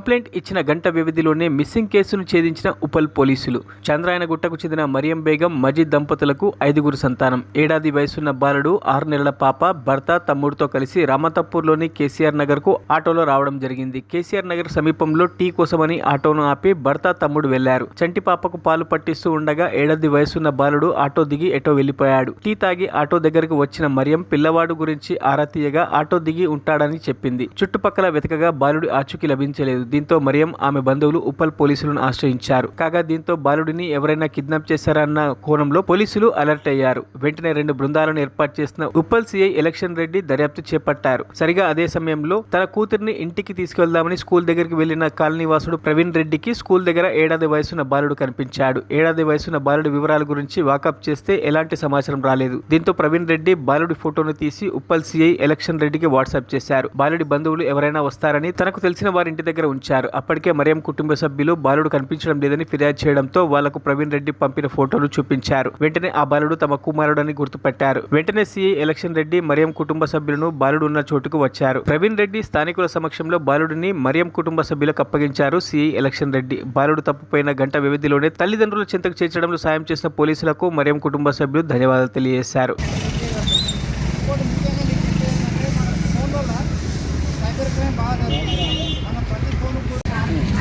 Complaint ఇచ్చిన గంట వ్యవధిలోనే మిస్సింగ్ కేసును ఛేదించిన ఉప్పల్ పోలీసులు. చంద్రాయనగుట్టకు చెందిన మరియం బేగం మజీద్ దంపతులకు 5గురు సంతానం. ఏడాది వయసున్న బాలుడు, 6 నెలల పాప, భర్త, తమ్ముడితో కలిసి రామతపూర్లోని కేసీఆర్ నగర్కు ఆటోలో రావడం జరిగింది. కేసీఆర్ నగర్ సమీపంలో టీ కోసమని ఆటోను ఆపి భర్త, తమ్ముడు వెళ్లారు. చంటి పాపకు పాలు పట్టిస్తూ ఉండగా ఏడాది వయసున్న బాలుడు ఆటో దిగి ఎటో వెళ్లిపోయాడు. టీ తాగి ఆటో దగ్గరకు వచ్చిన మరియం పిల్లవాడు గురించి ఆరా తీయగా ఆటో దిగి ఉంటాడని చెప్పింది. చుట్టుపక్కల వెతకగా బాలుడి ఆచూకీ లభించలేదు. దీంతో మరియం, ఆమె బంధువులు ఉప్పల్ పోలీసులను ఆశ్రయించారు. కాగా దీంతో బాలుడిని ఎవరైనా కిడ్నాప్ చేశారన్న కోణంలో పోలీసులు అలర్ట్ అయ్యారు. వెంటనే 2 బృందాలను ఏర్పాటు చేసిన ఉప్పల్ సీఐ ఎలక్షన్ రెడ్డి దర్యాప్తు చేపట్టారు. సరిగా అదే సమయంలో తన కూతురిని ఇంటికి తీసుకెళ్దామని స్కూల్ దగ్గరికి వెళ్లిన కాలనీవాసుడు ప్రవీణ్ రెడ్డికి స్కూల్ దగ్గర ఏడాది వయసున్న బాలుడు కనిపించాడు. ఏడాది వయసున్న బాలుడి వివరాల గురించి వాకప్ చేస్తే ఎలాంటి సమాచారం రాలేదు. దీంతో ప్రవీణ్ రెడ్డి బాలుడి ఫోటోను తీసి ఉప్పల్ సీఐ ఎలక్షన్ రెడ్డికి వాట్సాప్ చేశారు. బాలుడి బంధువులు ఎవరైనా వస్తారని తనకు తెలిసిన వారి ఇంటి దగ్గర ఉంచారు. అప్పటికే మరియం కుటుంబ సభ్యులు బాలుడు కనిపించడం లేదని ఫిర్యాదు చేయడంతో వాళ్లకు ప్రవీణ్ రెడ్డి పంపిన ఫోటోలు చూపించారు. వెంటనే ఆ బాలుడు తమ కుమారుడని గుర్తుపట్టారు. వెంటనే సీఐ ఎలక్షన్ రెడ్డి మరియం కుటుంబ సభ్యులను బాలుడు ఉన్న చోటుకు వచ్చారు. ప్రవీణ్ రెడ్డి స్థానికుల సమక్షంలో బాలుడిని మరియం కుటుంబ సభ్యులకు అప్పగించారు సీఐ ఎలక్షన్ రెడ్డి. బాలుడు తప్పుపోయిన గంట వ్యవధిలోనే తల్లిదండ్రుల చెంతకు చేర్చడంలో సాయం చేసిన పోలీసులకు మరియం కుటుంబ సభ్యులు ధన్యవాదాలు తెలియజేశారు.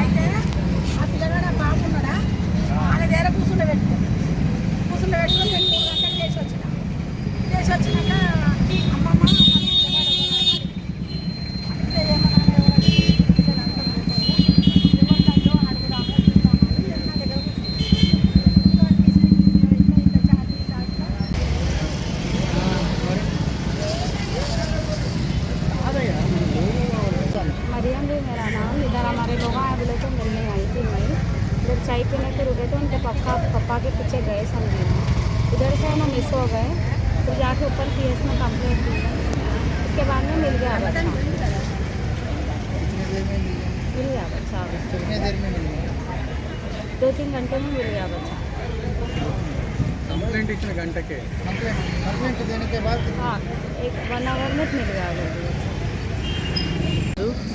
అయితే ఆ పిల్లగాడు బాగున్నాడా వాళ్ళ దగ్గర కూర్చుండబెట్టుకుని 3 గంటలు చేసి వచ్చినాక అమ్మమ్మ मरियम भी मेरा नाम। इधर हमारे लोग आए बोले तो मिलने आई थी मैं। इधर चाय पीने को रुके तो उनके पापा के पीछे गए समझे। इधर से हम मिस हो गए, फिर जाके ऊपर PS में कंप्लेंट की। उसके बाद में मिल गया बच्चा। कितने देर में मिल गया? 2-3 घंटे में मिल गया बच्चा। कंप्लेंट इतने घंटे के कंप्लेंट देने के बाद हाँ, 1 आवर में मिल गया बच्चा।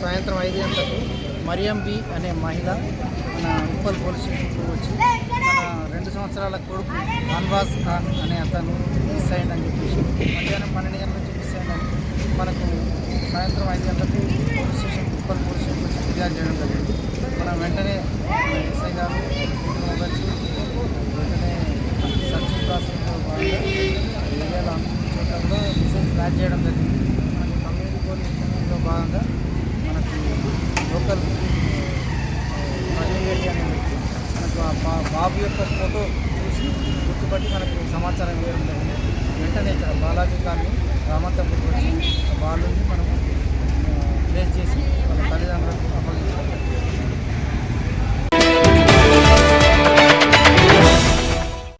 సాయంత్రం 5 గంటలకు మరియం బి అనే మహిళ మన ఉప్పల్ పోలీస్ స్టేషన్కు వచ్చి మన 2 సంవత్సరాల కొడుకు అన్వాజ్ ఖాన్ అనే అతను మిస్ అయిందని చెప్పేసి మధ్యాహ్నం 12 గంటల నుంచి మిస్ అయిందని మనకు సాయంత్రం 5 గంటలకు police station Uppal police station వచ్చి ఫిర్యాదు చేయడం జరిగింది. మనం వెంటనే ఎస్ఐ గారు వచ్చి వెంటనే సర్చింగ్ ప్రాసెస్లో భాగంగా ఏరియాలో అన్ని చోట్ల కూడా మిస్సింగ్ ప్లాన్ చేయడం జరిగింది. మనకి కమ్యూనిటీ పోలీస్లో భాగంగా మనకు లోకల్ ప్రవీణ్ రెడ్డి అనే వ్యక్తి మనకు ఆ బాబు యొక్క ఫోటో చూసి గుర్తుపట్టి మనకు సమాచారం ఇవ్వడం జరిగింది. వెంటనే ఇక్కడ బాలాజీ గారిని రామంతపూర్ వచ్చి బాలుని మనం ప్లేస్ చేసి